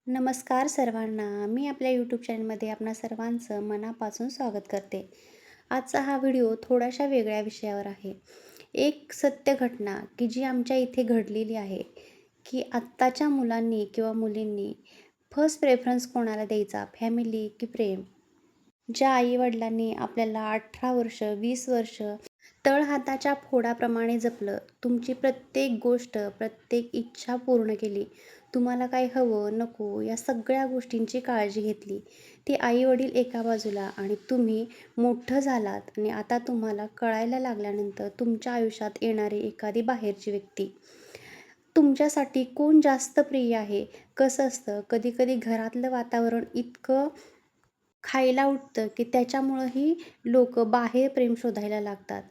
नमस्कार सर्वांना. मी आपल्या यूट्यूब चॅनलमध्ये आपणा सर्वांचं मनापासून स्वागत करते. आजचा हा व्हिडिओ थोड्याशा वेगळ्या विषयावर आहे. एक सत्य घटना की जी आमच्या इथे घडलेली आहे, की आत्ताच्या मुलांनी किंवा मुलींनी फर्स्ट प्रेफरन्स कोणाला द्यायचा, फॅमिली की प्रेम? ज्या आई-वडिलांनी आपल्याला 18 वर्ष, 20 वर्ष तळहाताच्या फोडाप्रमाणे जपलं, तुमची प्रत्येक गोष्ट, प्रत्येक इच्छा पूर्ण केली. तुम्हाला काय हवं, नको या सगळ्या गोष्टींची काळजी घेतली. ते आई-वडील एका बाजूला आणि तुम्ही मोठं झालात आणि आता तुम्हाला कळायला लागल्यानंतर तुमच्या आयुष्यात येणारी एखादी बाहेरची व्यक्ती. तुमच्यासाठी कोण जास्त प्रिय आहे? कसं असतं, कधी-कधी घरातलं वातावरण इतकं खायला उठतं, की त्याच्यामुळंही लोकं बाहेर प्रेम शोधायला लागतात.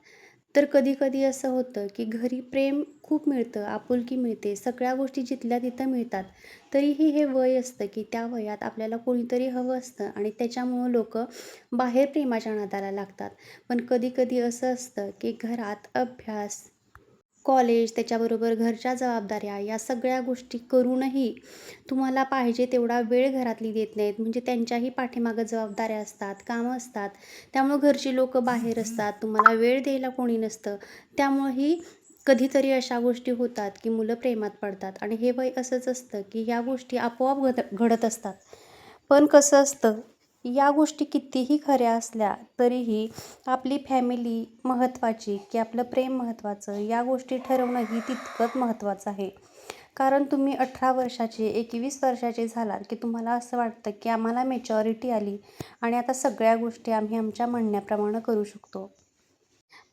तर कधी-कधी असं होतं, की घरी प्रेम खूप मिळतं, आपुलकी मिळते, सगळ्या गोष्टी जिथल्या तिथं मिळतात. तरीही हे वय असतं, की त्या वयात आपल्याला कोणीतरी हवं असतं आणि त्याच्यामुळं लोकं बाहेर प्रेमाच्या नादाला लागतात. पण कधी-कधी असं असतं, की घरात अभ्यास, कॉलेज, त्याच्याबरोबर घरच्या जबाबदाऱ्या या सगळ्या गोष्टी करूनही तुम्हाला पाहिजे तेवढा वेळ घरातली देत नाहीत. म्हणजे त्यांच्याही पाठीमागं जबाबदाऱ्या असतात, कामं असतात. त्यामुळं घरची लोकं बाहेर असतात, तुम्हाला वेळ द्यायला कोणी नसतं. त्यामुळंही कधीतरी अशा गोष्टी होतात, की मुलं प्रेमात पडतात आणि हे वय असंच असतं, की ह्या गोष्टी आपोआप घडत असतात. पण कसं असतं, या गोष्टी कितीही खऱ्या असल्या तरीही आपली फॅमिली महत्त्वाची, की आपलं प्रेम महत्त्वाचं, या गोष्टी ठरवणंही तितकंच महत्त्वाचं आहे. कारण तुम्ही 18 वर्षाचे, 21 वर्षाचे झालात, की तुम्हाला असं वाटतं, की आम्हाला मॅच्युरिटी आली आणि आता सगळ्या गोष्टी आम्ही आमच्या म्हणण्याप्रमाणे करू शकतो.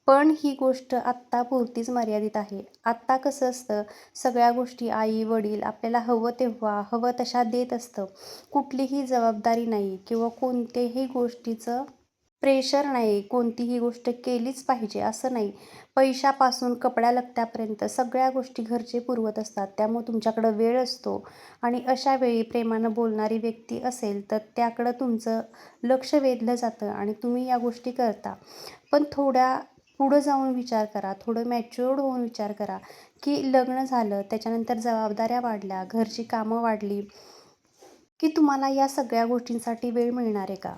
पण ही गोष्ट आत्तापुरतीच मर्यादित आहे. आत्ता कसं असतं, सगळ्या गोष्टी आई-वडील आपल्याला हवं तेव्हा, हवं तशा देत असतं. कुठलीही जबाबदारी नाही किंवा कोणत्याही गोष्टीचं प्रेशर नाही. कोणतीही गोष्ट केलीच पाहिजे असं नाही. पैशापासून कपड्या-लत्त्यापर्यंत सगळ्या गोष्टी घरचे पुरवत असतात. त्यामुळे तुमच्याकडं वेळ असतो आणि अशा वेळी प्रेमानं बोलणारी व्यक्ती असेल, तर त्याकडं तुमचं लक्ष वेधलं जातं आणि तुम्ही या गोष्टी करता. पण थोड्या पुढं जाऊन विचार करा, थोडं मॅच्युअर्ड होऊन विचार करा, की लग्न झालं, त्याच्यानंतर जबाबदाऱ्या वाढल्या, घरची कामं वाढली, की तुम्हाला या सगळ्या गोष्टींसाठी वेळ मिळणार आहे का?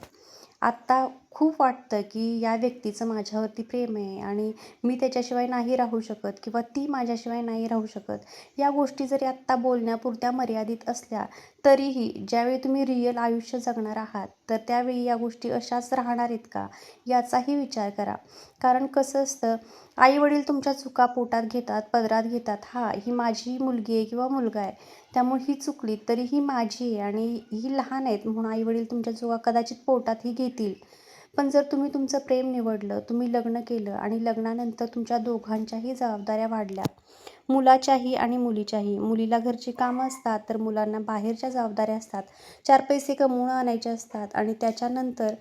आत्ता खूप वाटतं, की या व्यक्तीचं माझ्यावरती प्रेम आहे आणि मी त्याच्याशिवाय नाही राहू शकत किंवा ती माझ्याशिवाय नाही राहू शकत. या गोष्टी जरी आत्ता बोलण्यापुरत्या मर्यादित असल्या, तरीही ज्यावेळी तुम्ही रिअल आयुष्य जगणार आहात, तर त्यावेळी या गोष्टी अशाच राहणार आहेत का? याचाही विचार करा. कारण कसं असतं, आई-वडील तुमच्या चुका पोटात घेतात, पदरात घेतात. हां, ही माझी मुलगी आहे किंवा मुलगा आहे. त्यामुळे ही चुकली तरी ही माझी आहे आणि ही लहान आहेत म्हणून आई-वडील तुमच्या चुका कदाचित पोटातही घेतील. पण जर तुम्ही तुमचं प्रेम निवडलं, तुम्ही लग्न केलं आणि लग्नानंतर तुमच्या दोघांच्याही जबाबदाऱ्या वाढल्या, मुलाच्याही आणि मुलीच्याही. मुलीला घरची कामं असतात, तर मुलांना बाहेरच्या जबाबदाऱ्या असतात. 4 पैसे कमवून आणायचे असतात आणि त्याच्यानंतर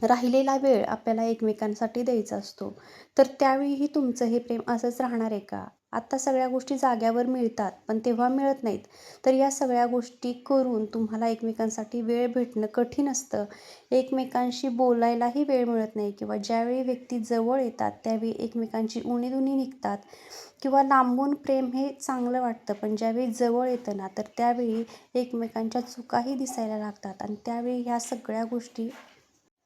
राहिलेला वेळ आपल्याला एकमेकांसाठी द्यायचा असतो. तर त्यावेळीही तुमचं हे प्रेम असंच राहणार आहे का? आत्ता सगळ्या गोष्टी जाग्यावर मिळतात, पण तेव्हा मिळत नाहीत. तर या सगळ्या गोष्टी करून तुम्हाला एकमेकांसाठी वेळ भेटणं कठीण असतं. एकमेकांशी बोलायलाही वेळ मिळत नाही किंवा ज्यावेळी व्यक्ती जवळ येतात, त्यावेळी एकमेकांची उणी-दुणी निघतात किंवा लांबून प्रेम हे चांगलं वाटतं, पण ज्यावेळी जवळ येतं ना, तर त्यावेळी एकमेकांच्या चुकाही दिसायला लागतात आणि त्यावेळी ह्या सगळ्या गोष्टी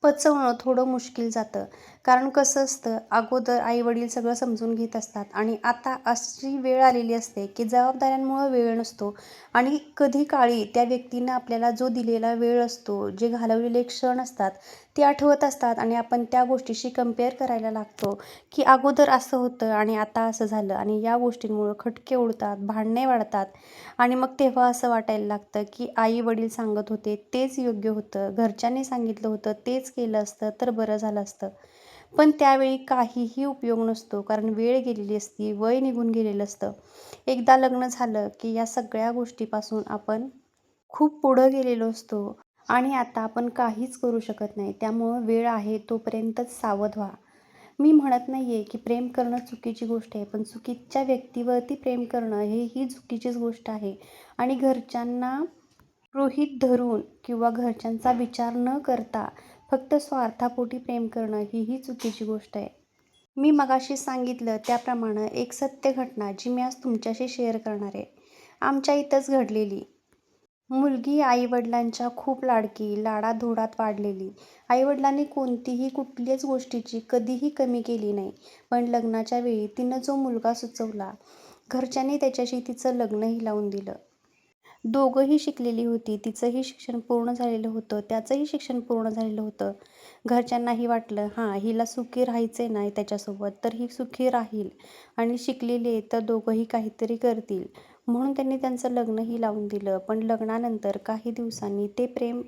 पचवणं थोडं मुश्कील जातं. कारण कसं असतं, अगोदर आई-वडील सगळं समजून घेत असतात आणि आता अशी वेळ आलेली असते, की जबाबदाऱ्यांमुळं वेळ नसतो आणि कधी काळी त्या व्यक्तीनं आपल्याला जो दिलेला वेळ असतो, जे घालवलेले क्षण असतात, ते आठवत असतात आणि आपण त्या गोष्टीशी कंपेअर करायला लागतो, की अगोदर असं होतं आणि आता असं झालं आणि या गोष्टींमुळं खटके उडतात, भांडणे वाढतात आणि मग तेव्हा असं वाटायला लागतं, की आई-वडील सांगत होते तेच योग्य होतं, घरच्यांनी सांगितलं होतं तेच केलं असतं तर बरं झालं असतं. पण त्यावेळी काहीही उपयोग नसतो कारण वेळ गेलेली असती, वय निघून गेलेलं असतं. एकदा लग्न झालं, की या सगळ्या गोष्टीपासून आपण खूप पुढं गेलेलो असतो आणि आता आपण काहीच करू शकत नाही. त्यामुळं वेळ आहे तोपर्यंतच सावध व्हा. मी म्हणत नाही आहे, की प्रेम करणं चुकीची गोष्ट आहे, पण चुकीच्या व्यक्तीवरती प्रेम करणं ही चुकीचीच गोष्ट आहे आणि घरच्यांना गृहीत धरून किंवा घरच्यांचा विचार न करता फक्त स्वार्थापोटी प्रेम करणं ही चुकीची गोष्ट आहे. मी मगाशी सांगितलं त्याप्रमाणे एक सत्य घटना जी मी आज तुमच्याशी शेअर करणार आहे. आमच्या इथंच घडलेली. मुलगी आई-वडिलांच्या खूप लाडकी, लाडाधोडात वाढलेली. आई-वडिलांनी कोणतीही कुठल्याच गोष्टीची कधीही कमी केली नाही. पण लग्नाच्या वेळी तिनं जो मुलगा सुचवला, घरच्यांनी त्याच्याशी तिचं लग्नही लावून दिलं. दोघंही शिकलेली होती. तिचंही शिक्षण पूर्ण झालेलं होतं, त्याचंही शिक्षण पूर्ण झालेलं होतं. घरच्यांनाही वाटलं, हां, हिला सुखी राहायचंय ना त्याच्यासोबत, तर ही सुखी राहील आणि शिकलेली आहे, तर दोघंही काहीतरी करतील. म्हणून त्यांनी त्यांचं लग्नही लावून दिलं. पण लग्नानंतर काही दिवसांनी ते प्रेम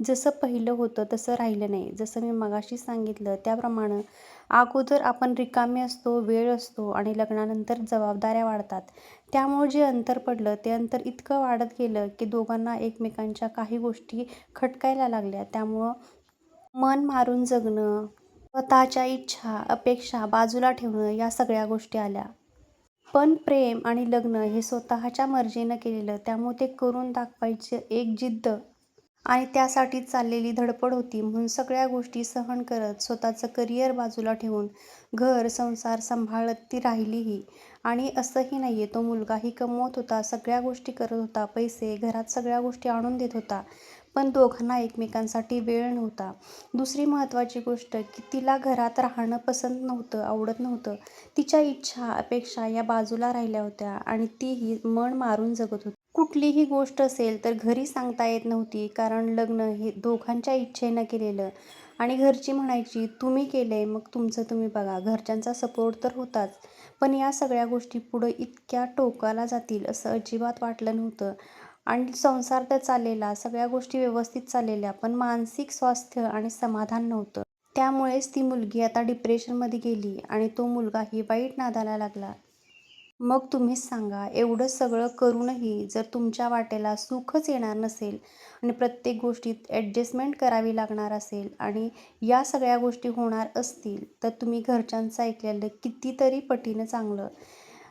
जसं पहिलं होतं तसं राहिलं नाही. जसं मी मगाशी सांगितलं त्याप्रमाणे अगोदर आपण रिकामे असतो, वेळ असतो आणि लग्नानंतर जबाबदाऱ्या वाढतात. त्यामुळं जे अंतर पडलं ते अंतर इतकं वाढत गेलं की दोघांना एकमेकांच्या काही गोष्टी खटकायला लागल्या. त्यामुळं मन मारून जगणं, स्वतःच्या इच्छा, अपेक्षा बाजूला ठेवणं या सगळ्या गोष्टी आल्या. पण प्रेम आणि लग्न हे स्वतःच्या मर्जीनं केलेलं, त्यामुळे ते करून दाखवायची एक जिद्द आणि त्यासाठी चाललेली धडपड होती. म्हणून सगळ्या गोष्टी सहन करत, स्वतःचं करिअर बाजूला ठेवून, घर, संसार सांभाळत ती राहिलीही. आणि असंही नाही आहे, तो मुलगाही कमवत होता, सगळ्या गोष्टी करत होता, पैसे, घरात सगळ्या गोष्टी आणून देत होता. पण दोघांना एकमेकांसाठी वेळ नव्हता. दुसरी महत्त्वाची गोष्ट की तिला घरात राहणं पसंत नव्हतं, आवडत नव्हतं. तिच्या इच्छा, अपेक्षा या बाजूला राहिल्या होत्या आणि तीही मन मारून जगत होती. कुठलीही गोष्ट असेल तर घरी सांगता येत नव्हती, कारण लग्न हे दोघांच्या इच्छेनं केलेलं आणि घरची म्हणायची, "तुम्ही केलंय, मग तुमचं तुम्ही बघा." घरच्यांचा सपोर्ट तर होताच, पण या सगळ्या गोष्टी पुढं इतक्या टोकाला जातील असं अजिबात वाटलं नव्हतं. आणि संसार तर चाललेला, सगळ्या गोष्टी व्यवस्थित चाललेल्या, पण मानसिक स्वास्थ्य आणि समाधान नव्हतं. त्यामुळेच ती मुलगी आता डिप्रेशनमध्ये गेली आणि तो मुलगाही वाईट नादाला लागला. मग तुम्हीच सांगा, एवढं सगळं करूनही जर तुमच्या वाट्याला सुखच येणार नसेल आणि प्रत्येक गोष्टीत ॲडजस्टमेंट करावी लागणार असेल आणि या सगळ्या गोष्टी होणार असतील, तर तुम्ही घरच्यांचं ऐकलेलं कितीतरी पटीनं चांगलं.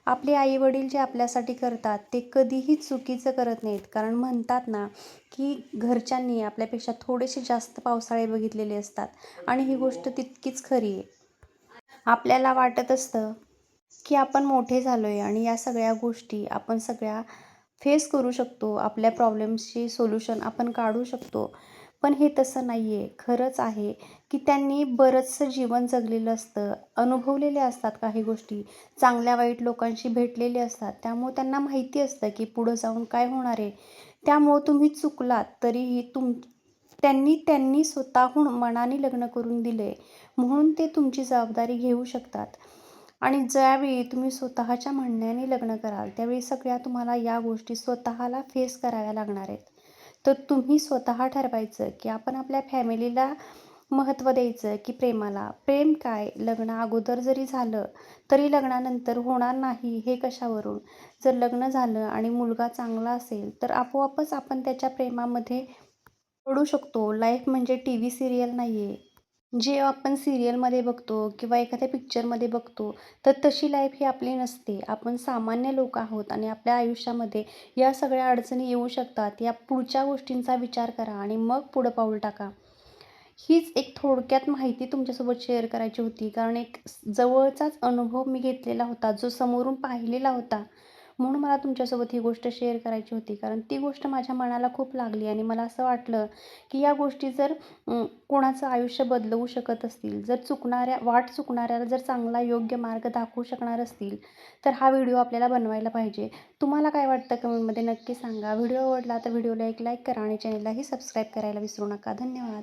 आपले आई-वडील जे आपल्यासाठी करतात, ते कधीही चुकीचं करत नाहीत. कारण म्हणतात ना, की घरच्यांनी आपल्यापेक्षा थोडेसे जास्त पावसाळे बघितलेले असतात आणि ही गोष्ट तितकीच खरी आहे. आपल्याला वाटत असतं की आपण मोठे झालो आहे आणि या सगळ्या गोष्टी आपण सगळ्या फेस करू शकतो. आपल्या प्रॉब्लेम्सची सोल्युशन आपण काढू शकतो. पण हे तसं नाही आहे. खरंच आहे की त्यांनी बरंचसं जीवन जगलेलं असतं. अनुभवलेले असतात काही गोष्टी. चांगल्या-वाईट लोकांशी भेटलेले असतात. त्यामुळे त्यांना माहिती असतं की पुढं जाऊन काय होणार आहे. त्यामुळं तुम्ही चुकलात तरीही त्यांनी त्यांनी स्वतःहून मनाने लग्न करून दिले. म्हणून ते तुमची जबाबदारी घेऊ शकतात. आणि ज्यावेळी तुम्ही स्वतःच्या म्हणण्याने लग्न कराल, त्यावेळी सगळ्या तुम्हाला या गोष्टी स्वतःला फेस कराव्या लागणार आहेत. तर तुम्ही स्वतः ठरवायचं, की आपण आपल्या फॅमिलीला महत्त्व द्यायचं, की प्रेमाला. प्रेम काय, लग्ना अगोदर जरी झालं, तरी लग्नानंतर होणार नाही हे कशावरून? जर लग्न झालं आणि मुलगा चांगला असेल, तर आपोआपच आपण त्याच्या प्रेमामध्ये पडू शकतो. लाईफ म्हणजे टीव्ही सीरियल नाही आहे. जे आपण सीरियलमध्ये बघतो किंवा एखाद्या पिक्चरमध्ये बघतो, तर तशी लाईफ ही आपली नसते. आपण सामान्य लोक आहोत आणि आपल्या आयुष्यामध्ये या सगळ्या अडचणी येऊ शकतात. या पुढच्या गोष्टींचा विचार करा आणि मग पुढं पाऊल टाका. हीच एक थोडक्यात माहिती तुमच्यासोबत शेअर करायची होती. कारण एक जवळचाच अनुभव मी घेतलेला होता, जो समोरून पाहिलेला होता. म्हणून मला तुमच्यासोबत ही गोष्ट शेअर करायची होती. कारण ती गोष्ट माझ्या मनाला खूप लागली आणि मला असं वाटलं, की या गोष्टी जर कोणाचं आयुष्य बदलवू शकत असतील, जर वाट चुकणाऱ्याला जर चांगला योग्य मार्ग दाखवू शकणार असतील, तर हा व्हिडिओ आपल्याला बनवायला पाहिजे. तुम्हाला काय वाटतं कमेंटमध्ये नक्की सांगा. व्हिडिओ आवडला तर व्हिडिओला एक लाईक करा आणि चॅनललाही सबस्क्राईब करायला विसरू नका. धन्यवाद.